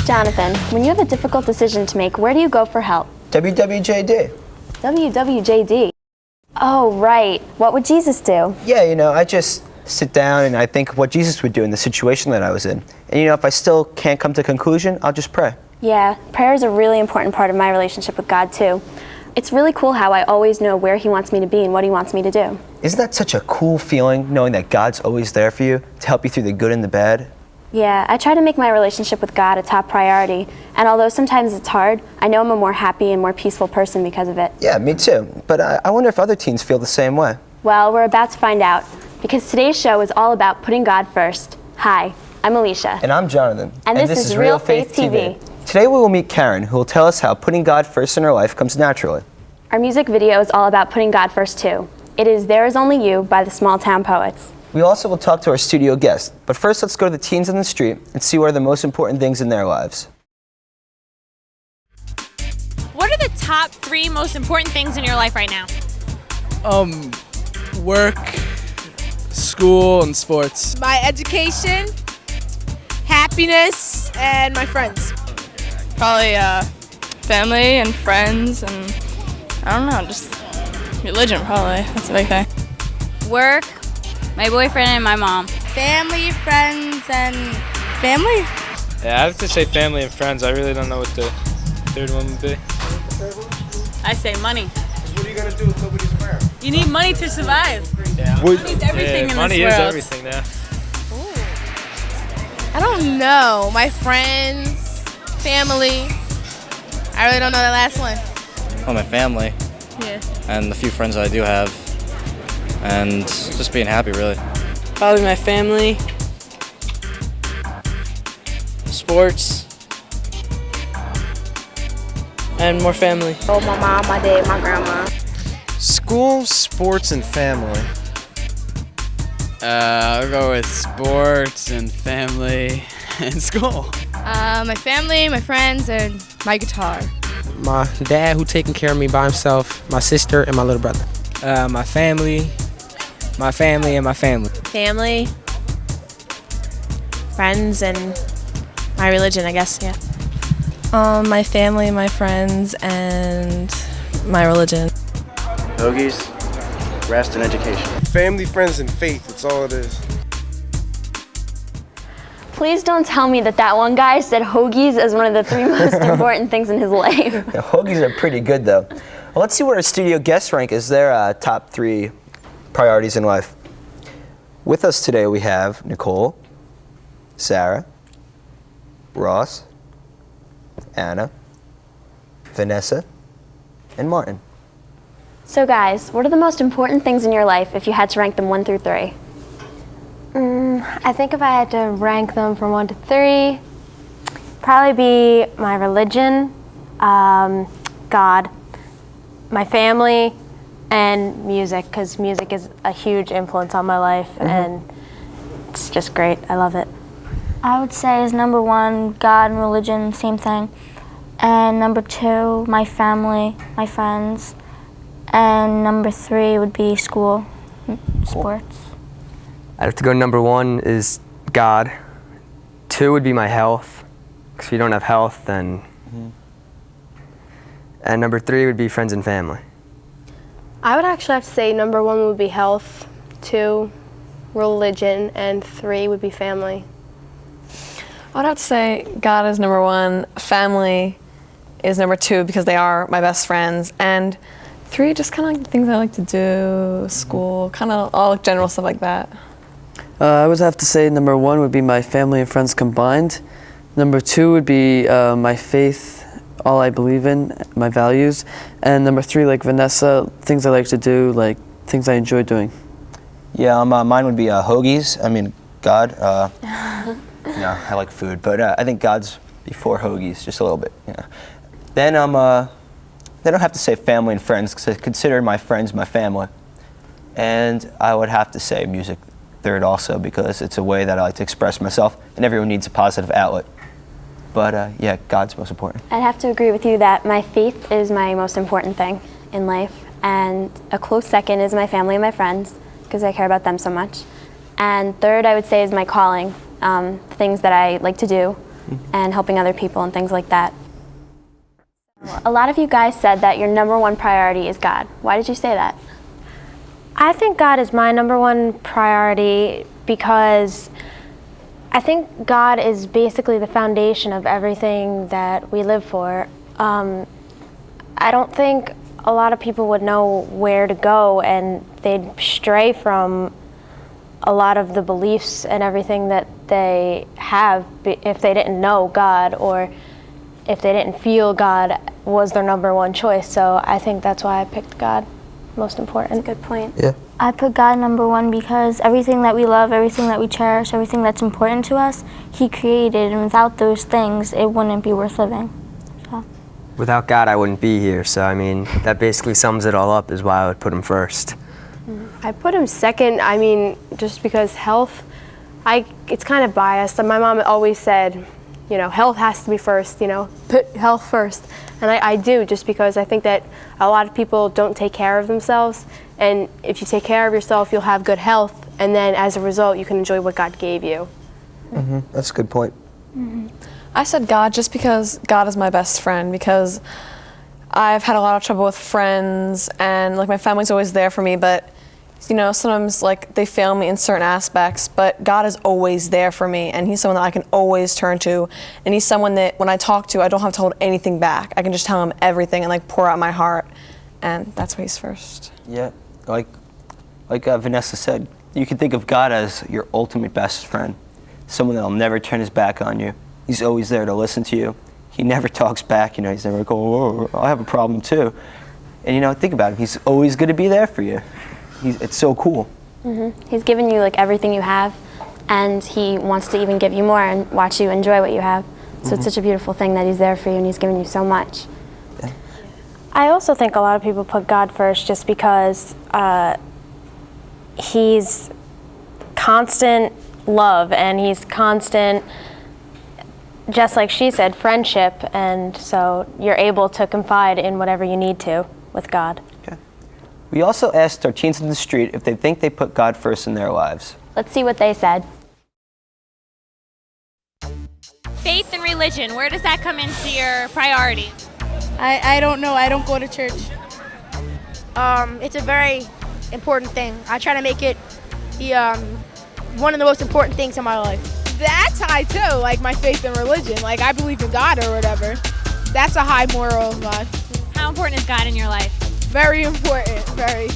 Jonathan, when you have a difficult decision to make, where do you go for help? WWJD. WWJD. Oh, right. What would Jesus do? Yeah, I just sit down and I think what Jesus would do in the situation that I was in. And if I still can't come to a conclusion, I'll just pray. Yeah, prayer is a really important part of my relationship with God, too. It's really cool how I always know where He wants me to be and what He wants me to do. Isn't that such a cool feeling, knowing that God's always there for you to help you through the good and the bad? Yeah, I try to make my relationship with God a top priority, and although sometimes it's hard, I know I'm a more happy and more peaceful person because of it. Yeah, me too. But I wonder if other teens feel the same way. Well, we're about to find out, because today's show is all about putting God first. Hi, I'm Alicia. And I'm Jonathan. And this is Real Faith TV. Today we will meet Karen, who will tell us how putting God first in her life comes naturally. Our music video is all about putting God first too. It is There Is Only You by the Small Town Poets. We also will talk to our studio guest, but first let's go to the teens on the street and see what are the most important things in their lives. What are the top 3 most important things in your life right now? Work, school, and sports. My education, happiness, and my friends. Probably family and friends, and I don't know, just religion probably. That's a big thing. Work, my boyfriend, and my mom. Family, friends, and family. Yeah, I have to say family and friends. I really don't know what the third one would be. I say money. What are you going to do if nobody's around? You need money to survive. Yeah. Money's everything in money this world. is everything, yeah. I don't know. My friends, family. I really don't know the last one. Well, my family. Yeah. And the few friends that I do have. And just being happy, really. Probably my family, sports, and more family. Oh, my mom, my dad, my grandma. School, sports, and family. I'll go with sports and family and school. My family, my friends, and my guitar. My dad, who taking care of me by himself, my sister, and my little brother. My family, and my family. Family, friends, and my religion, I guess, yeah. My family, my friends, and my religion. Hoagies, rest, and education. Family, friends, and faith. That's all it is. Please don't tell me that one guy said hoagies as one of the 3 most important things in his life. The hoagies are pretty good, though. Well, let's see what our studio guest rank is their top 3 priorities in life. With us today we have Nicole, Sarah, Ross, Anna, Vanessa, and Martin. So guys, what are the most important things in your life if you had to rank them 1 through 3? I think if I had to rank them from 1 to 3, probably be my religion, God, my family, and music, because music is a huge influence on my life, and it's just great. I love it. I would say is number 1, God and religion, same thing. And number 2, my family, my friends. And number 3 would be school, sports. I'd have to go number 1 is God. 2 would be my health, because if you don't have health, then... And number 3 would be friends and family. I would actually have to say number 1 would be health, 2, religion, and 3 would be family. I would have to say God is number 1, family is number 2 because they are my best friends, and 3 just kind of like the things I like to do, school, kind of all general stuff like that. I would have to say number 1 would be my family and friends combined. Number 2 would be my faith, all I believe in, my values. And number 3, like Vanessa, things I like to do, like things I enjoy doing. Yeah, mine would be hoagies. I mean, God. I like food, but I think God's before hoagies, just a little bit. Yeah. Then I don't have to say family and friends, because I consider my friends my family. And I would have to say music third also, because it's a way that I like to express myself, and everyone needs a positive outlet. But yeah, God's most important. I'd have to agree with you that my faith is my most important thing in life, and a close second is my family and my friends, because I care about them so much. And third, I would say, is my calling, things that I like to do, and helping other people and things like that. A lot of you guys said that your number one priority is God. Why did you say that? I think God is my number one priority because I think God is basically the foundation of everything that we live for. I don't think a lot of people would know where to go, and they'd stray from a lot of the beliefs and everything that they have if they didn't know God, or if they didn't feel God was their number one choice. So I think that's why I picked God most important. That's a good point. Yeah. I put God number one because everything that we love, everything that we cherish, everything that's important to us, He created, and without those things, it wouldn't be worth living. So. Without God, I wouldn't be here. So, I mean, that basically sums it all up, is why I would put Him first. I put him second, I mean, just because health, it's kind of biased. My mom always said, you know, health has to be first, you know, put health first. And I do, just because I think that a lot of people don't take care of themselves. And if you take care of yourself, you'll have good health. And then as a result, you can enjoy what God gave you. That's a good point. I said God just because God is my best friend, because I've had a lot of trouble with friends, and like my family's always there for me, but you know, sometimes like they fail me in certain aspects, but God is always there for me, and He's someone that I can always turn to, and He's someone that when I talk to, I don't have to hold anything back. I can just tell Him everything and like pour out my heart, and that's why He's first. Yeah, like Vanessa said, you can think of God as your ultimate best friend, someone that'll never turn his back on you. He's always there to listen to you. He never talks back, you know, he's never like, oh, I have a problem too. And you know, think about it, He's always going to be there for you. It's so cool. He's given you like everything you have, and He wants to even give you more and watch you enjoy what you have. So it's such a beautiful thing that He's there for you and He's given you so much. Yeah. I also think a lot of people put God first just because He's constant love, and He's constant, just like she said, friendship, and so you're able to confide in whatever you need to with God. We also asked our teens in the street if they think they put God first in their lives. Let's see what they said. Faith and religion, where does that come into your priority? I don't know. I don't go to church. It's a very important thing. I try to make it the one of the most important things in my life. That's high too, like my faith and religion. Like I believe in God or whatever. That's a high moral of God. How important is God in your life? Very important, very.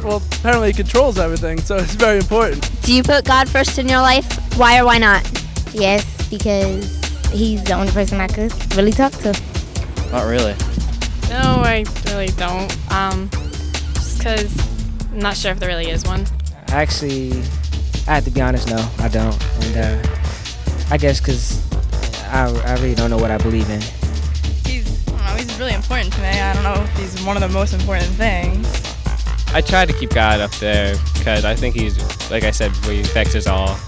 Well, apparently He controls everything, so it's very important. Do you put God first in your life? Why or why not? Yes, because He's the only person I could really talk to. Not really. No, I really don't. Just because I'm not sure if there really is one. Actually, I have to be honest, no, I don't. And I guess because I really don't know what I believe in. He's really important to me. I don't know if he's one of the most important things. I try to keep God up there because I think He's, like I said, He affects us all.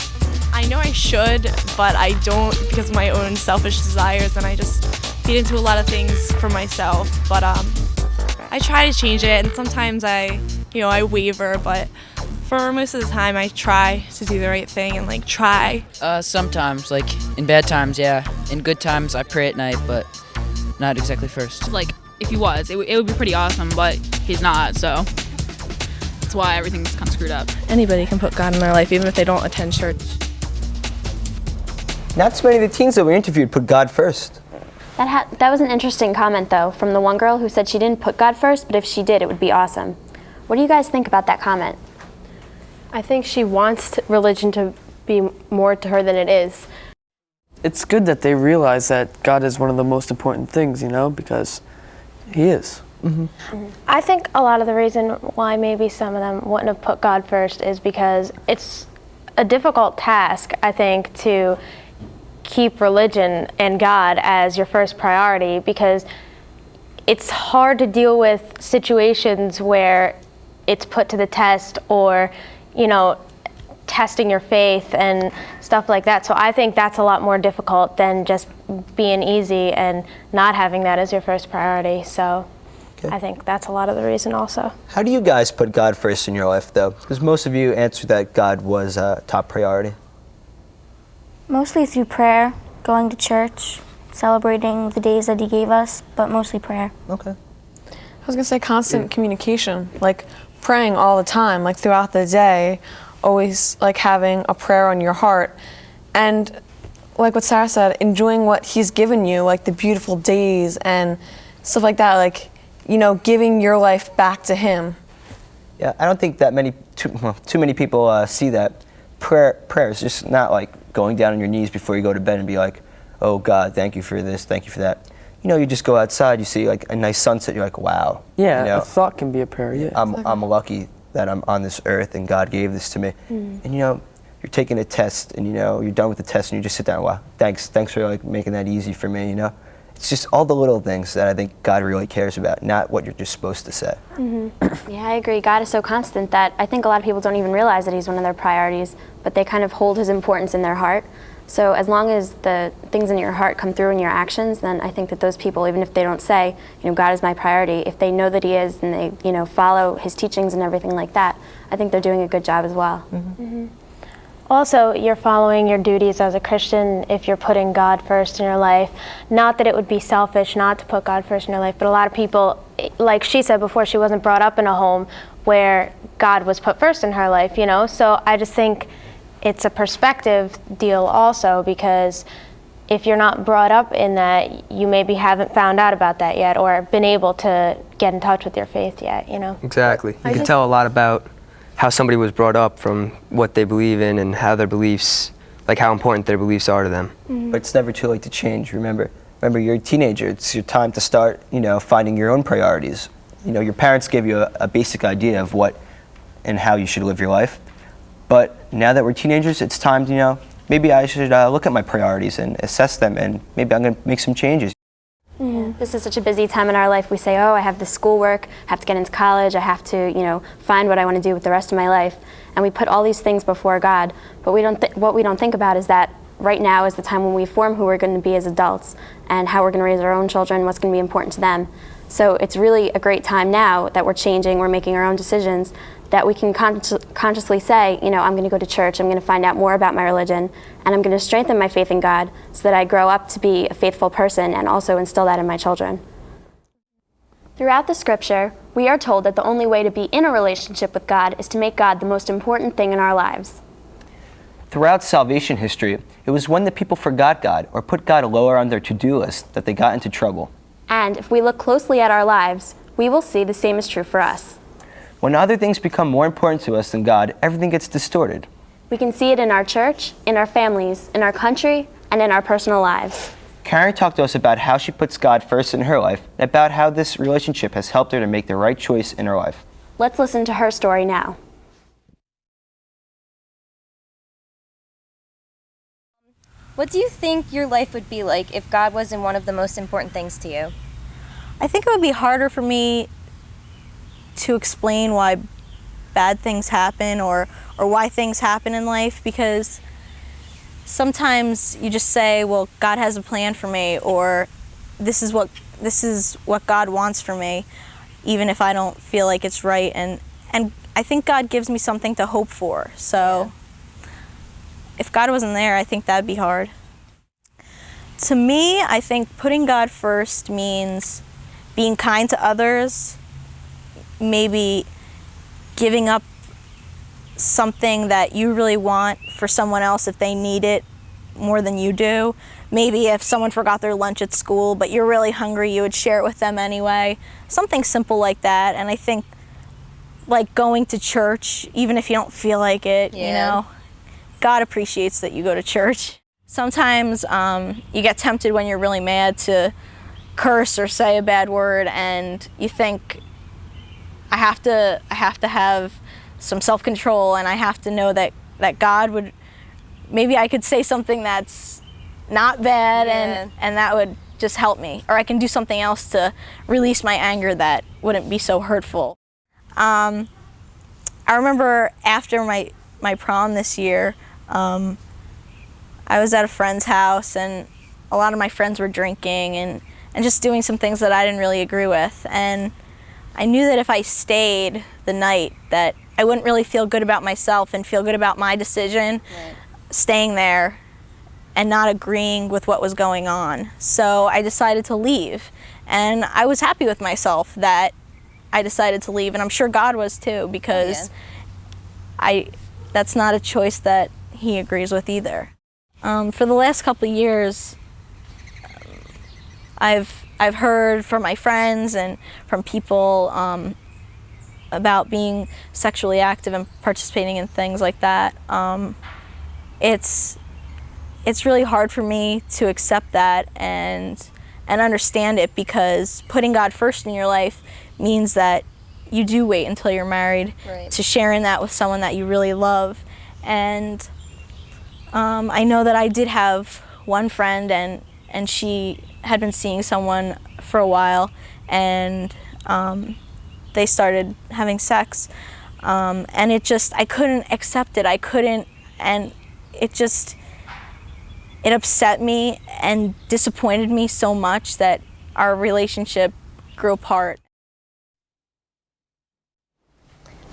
I know I should, but I don't because of my own selfish desires, and I just feed into a lot of things for myself. But I try to change it, and sometimes I waver, but for most of the time I try to do the right thing and like try. Sometimes, like in bad times, yeah. In good times, I pray at night, but not exactly first. Like if he was, it would be pretty awesome, but he's not, so that's why everything's kind of screwed up. Anybody can put God in their life, even if they don't attend church. Not so many of the teens that we interviewed put God first. That was an interesting comment, though, from the one girl who said she didn't put God first, but if she did, it would be awesome. What do you guys think about that comment? I think she wants religion to be more to her than it is. It's good that they realize that God is one of the most important things, you know, because He is. I think a lot of the reason why maybe some of them wouldn't have put God first is because it's a difficult task, I think, to keep religion and God as your first priority, because it's hard to deal with situations where it's put to the test, or, you know, testing your faith and stuff like that. So I think that's a lot more difficult than just being easy and not having that as your first priority. So I think that's a lot of the reason also. How do you guys put God first in your life, though? Because most of you answered that God was a top priority. Mostly through prayer, going to church, celebrating the days that he gave us, but mostly prayer. Okay. I was gonna say constant communication, like praying all the time, like throughout the day, always like having a prayer on your heart, and like what Sarah said, enjoying what he's given you, like the beautiful days and stuff like that, like, you know, giving your life back to him. Yeah, I don't think that too many people see that prayer is just not like going down on your knees before you go to bed and be like, oh God, thank you for this, thank you for that. You know, you just go outside, you see like a nice sunset, you're like, wow. Yeah, you know, a thought can be a prayer, yeah. I'm lucky that I'm on this earth and God gave this to me. And you know, you're taking a test and you know, you're done with the test and you just sit down, wow, thanks for like making that easy for me, you know? It's just all the little things that I think God really cares about, not what you're just supposed to say. Yeah, I agree. God is so constant that I think a lot of people don't even realize that he's one of their priorities, but they kind of hold his importance in their heart. So as long as the things in your heart come through in your actions, then I think that those people, even if they don't say, you know, God is my priority, if they know that he is and they, you know, follow his teachings and everything like that, I think they're doing a good job as well. Also, you're following your duties as a Christian if you're putting God first in your life. Not that it would be selfish not to put God first in your life, but a lot of people, like she said before, she wasn't brought up in a home where God was put first in her life, you know? So I just think it's a perspective deal also, because if you're not brought up in that, you maybe haven't found out about that yet or been able to get in touch with your faith yet, you know? Exactly. You can tell a lot about how somebody was brought up from what they believe in and how their beliefs, like how important their beliefs are to them. But it's never too late to change. Remember, you're a teenager. It's your time to start, you know, finding your own priorities. You know, your parents gave you a basic idea of what and how you should live your life. But now that we're teenagers, it's time to, you know, maybe I should look at my priorities and assess them, and maybe I'm going to make some changes. This is such a busy time in our life. We say, oh, I have this schoolwork, I have to get into college, I have to, you know, find what I want to do with the rest of my life. And we put all these things before God, but what we don't think about is that right now is the time when we form who we're going to be as adults and how we're going to raise our own children, what's going to be important to them. So it's really a great time now that we're changing, we're making our own decisions, that we can consciously say, you know, I'm going to go to church, I'm going to find out more about my religion, and I'm going to strengthen my faith in God so that I grow up to be a faithful person and also instill that in my children. Throughout the scripture, we are told that the only way to be in a relationship with God is to make God the most important thing in our lives. Throughout salvation history, it was when the people forgot God or put God lower on their to-do list that they got into trouble. And if we look closely at our lives, we will see the same is true for us. When other things become more important to us than God, everything gets distorted. We can see it in our church, in our families, in our country, and in our personal lives. Karen talked to us about how she puts God first in her life and about how this relationship has helped her to make the right choice in her life. Let's listen to her story now. What do you think your life would be like if God wasn't one of the most important things to you? I think it would be harder for me to explain why bad things happen or why things happen in life, because sometimes you just say, well, God has a plan for me, or this is what God wants for me, even if I don't feel like it's right, and I think God gives me something to hope for. So if God wasn't there, I think that'd be hard. To me, I think putting God first means being kind to others, maybe giving up something that you really want for someone else if they need it more than you do. Maybe if someone forgot their lunch at school but you're really hungry, you would share it with them anyway. Something simple like that. And I think like going to church, even if you don't feel like it, you know, God appreciates that you go to church. Sometimes you get tempted when you're really mad to curse or say a bad word, and you think, I have to have some self-control, and I have to know that God would, maybe I could say something that's not bad, and that would just help me. Or I can do something else to release my anger that wouldn't be so hurtful. I remember after my prom this year, I was at a friend's house, and a lot of my friends were drinking and just doing some things that I didn't really agree with. And I knew that if I stayed the night that I wouldn't really feel good about myself and feel good about my decision staying there. not agreeing with what was going on. So I decided to leave, and I was happy with myself that I decided to leave, and I'm sure God was too, because that's not a choice that he agrees with either. For the last couple of years, I've heard from my friends and from people about being sexually active and participating in things like that. It's really hard for me to accept that and understand it, because putting God first in your life means that you do wait until you're married to sharing that with someone that you really love. And I know that I did have one friend, and she had been seeing someone for a while, and they started having sex, and I couldn't accept it. I couldn't, and it upset me and disappointed me so much that our relationship grew apart.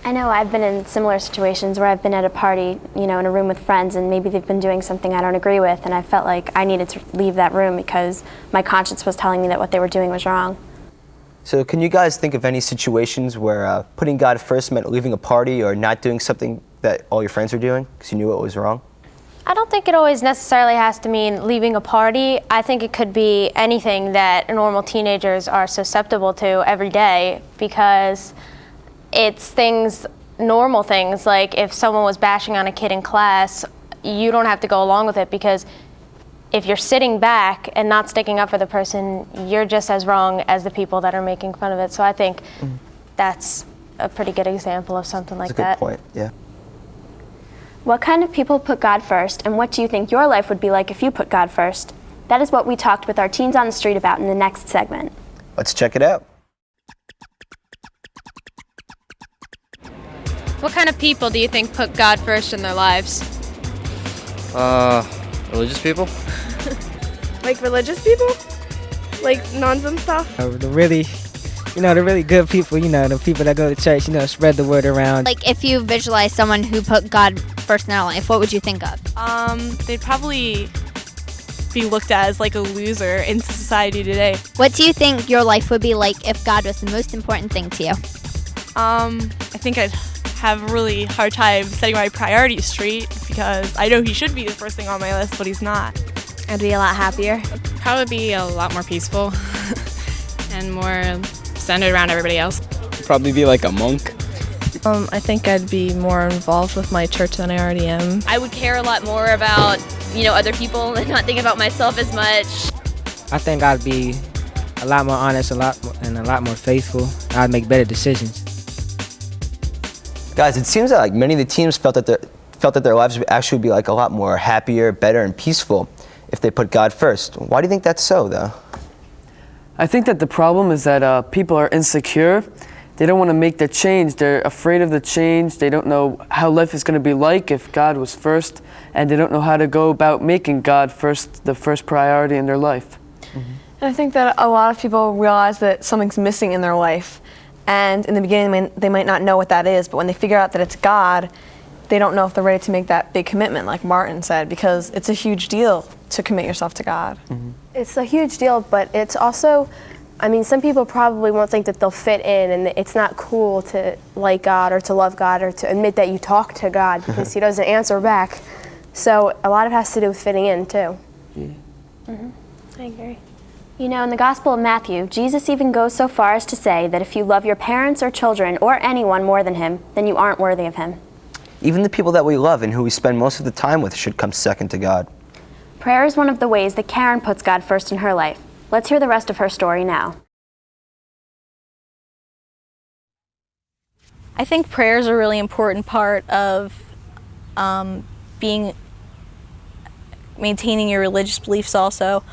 I know I've been in similar situations where I've been at a party, in a room with friends, and maybe they've been doing something I don't agree with, and I felt like I needed to leave that room because my conscience was telling me that what they were doing was wrong. So can you guys think of any situations where putting God first meant leaving a party or not doing something that all your friends were doing because you knew it was wrong? I don't think it always necessarily has to mean leaving a party. I think it could be anything that normal teenagers are susceptible to every day, because it's normal things, like if someone was bashing on a kid in class, you don't have to go along with it, because if you're sitting back and not sticking up for the person, you're just as wrong as the people that are making fun of it. So I think that's a pretty good example of something like that. That's a good point, yeah. What kind of people put God first, and what do you think your life would be like if you put God first? That is what we talked with our teens on the street about in the next segment. Let's check it out. What kind of people do you think put God first in their lives? Religious people? Like religious people? Like nuns and stuff? The really good people, the people that go to church, spread the word around. Like, if you visualize someone who put God first in their life, what would you think of? They'd probably be looked at as like a loser in society today. What do you think your life would be like if God was the most important thing to you? I think I'd have a really hard time setting my priorities straight, because I know he should be the first thing on my list, but he's not. I'd be a lot happier. Probably be a lot more peaceful and more centered around everybody else. Probably be like a monk. I think I'd be more involved with my church than I already am. I would care a lot more about, other people and not think about myself as much. I think I'd be a lot more honest, a lot more faithful. I'd make better decisions. Guys, it seems that like many of the teams felt that their lives would actually be like a lot more happier, better, and peaceful if they put God first. Why do you think that's so, though? I think that the problem is that people are insecure. They don't want to make the change. They're afraid of the change. They don't know how life is going to be like if God was first, and they don't know how to go about making God the first priority in their life. And I think that a lot of people realize that something's missing in their life. And in the beginning, they might not know what that is, but when they figure out that it's God, they don't know if they're ready to make that big commitment, like Martin said, because it's a huge deal to commit yourself to God. It's a huge deal, but it's also, some people probably won't think that they'll fit in, and it's not cool to like God or to love God or to admit that you talk to God because he doesn't answer back. So a lot of it has to do with fitting in, too. I agree. In the Gospel of Matthew, Jesus even goes so far as to say that if you love your parents or children or anyone more than him, then you aren't worthy of him. Even the people that we love and who we spend most of the time with should come second to God. Prayer is one of the ways that Karen puts God first in her life. Let's hear the rest of her story now. I think prayer is a really important part of maintaining your religious beliefs also.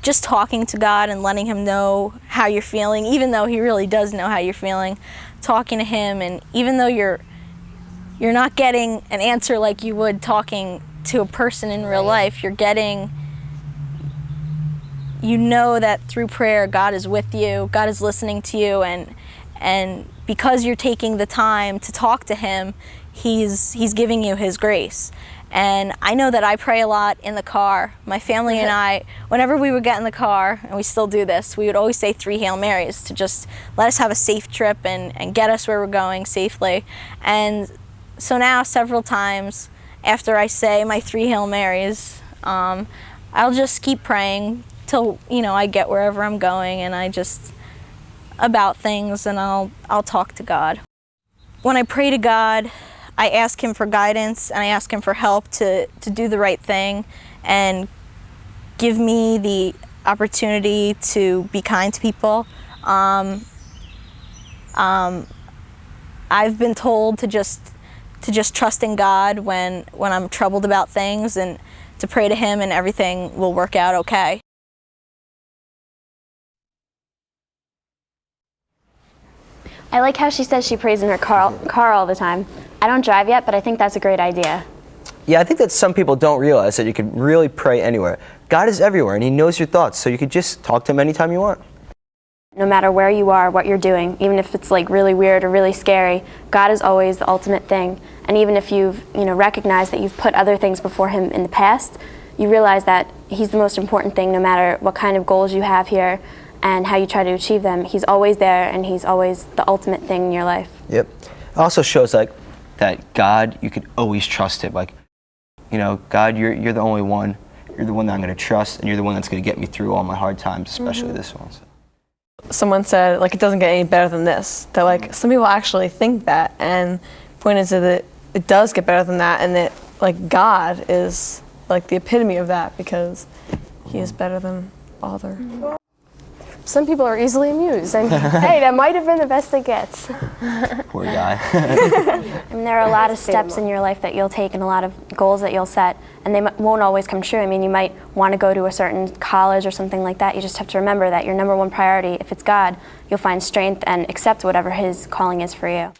Just talking to God and letting him know how you're feeling, even though he really does know how you're feeling. Talking to him, and even though you're not getting an answer like you would talking to a person in real life, you know that through prayer God is with you, God is listening to you, and because you're taking the time to talk to him, he's giving you his grace. And I know that I pray a lot in the car. My family and I, whenever we would get in the car, and we still do this, we would always say 3 Hail Marys to just let us have a safe trip and get us where we're going safely. And so now several times after I say my 3 Hail Marys, I'll just keep praying till, you know, I get wherever I'm going, and I just about things, and I'll talk to God. When I pray to God, I ask him for guidance, and I ask him for help to do the right thing and give me the opportunity to be kind to people. I've been told to just trust in God when I'm troubled about things, and to pray to him and everything will work out okay. I like how she says she prays in her car all the time. I don't drive yet, but I think that's a great idea. Yeah, I think that some people don't realize that you can really pray anywhere. God is everywhere, and he knows your thoughts, so you could just talk to him anytime you want. No matter where you are, what you're doing, even if it's like really weird or really scary, God is always the ultimate thing. And even if you've recognized that you've put other things before him in the past, you realize that he's the most important thing no matter what kind of goals you have here and how you try to achieve them. He's always there, and he's always the ultimate thing in your life. Yep. It also shows that God, you can always trust him. God, you're the only one. You're the one that I'm going to trust, and you're the one that's going to get me through all my hard times, especially this one. So. Someone said, it doesn't get any better than this. That, some people actually think that, and pointed to that it does get better than that, and that, God is, the epitome of that, because he is better than all other. Some people are easily amused. I mean, hey, that might have been the best it gets. Poor guy. And there are a lot of steps in your life that you'll take and a lot of goals that you'll set, and they won't always come true. I mean, you might want to go to a certain college or something like that. You just have to remember that your number one priority, if it's God, you'll find strength and accept whatever his calling is for you.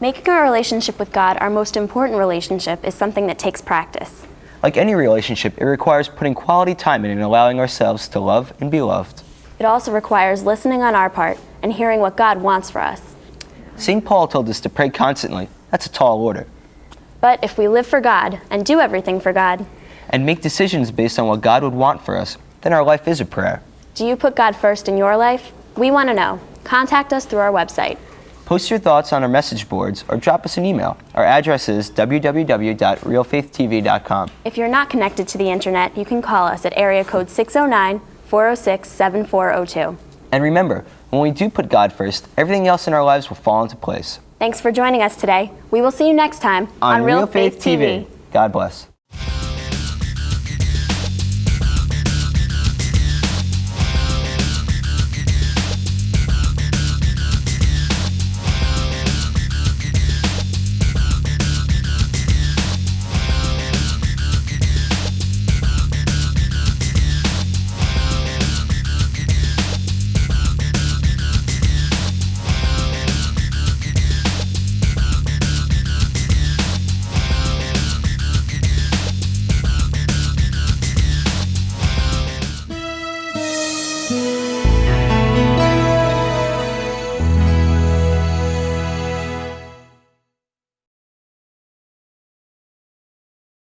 Making our relationship with God our most important relationship is something that takes practice. Like any relationship, it requires putting quality time in and allowing ourselves to love and be loved. It also requires listening on our part and hearing what God wants for us. St. Paul told us to pray constantly. That's a tall order. But if we live for God and do everything for God, and make decisions based on what God would want for us, then our life is a prayer. Do you put God first in your life? We want to know. Contact us through our website. Post your thoughts on our message boards or drop us an email. Our address is www.realfaithtv.com. If you're not connected to the internet, you can call us at area code 609-406-7402. And remember, when we do put God first, everything else in our lives will fall into place. Thanks for joining us today. We will see you next time on Real Faith TV. God bless.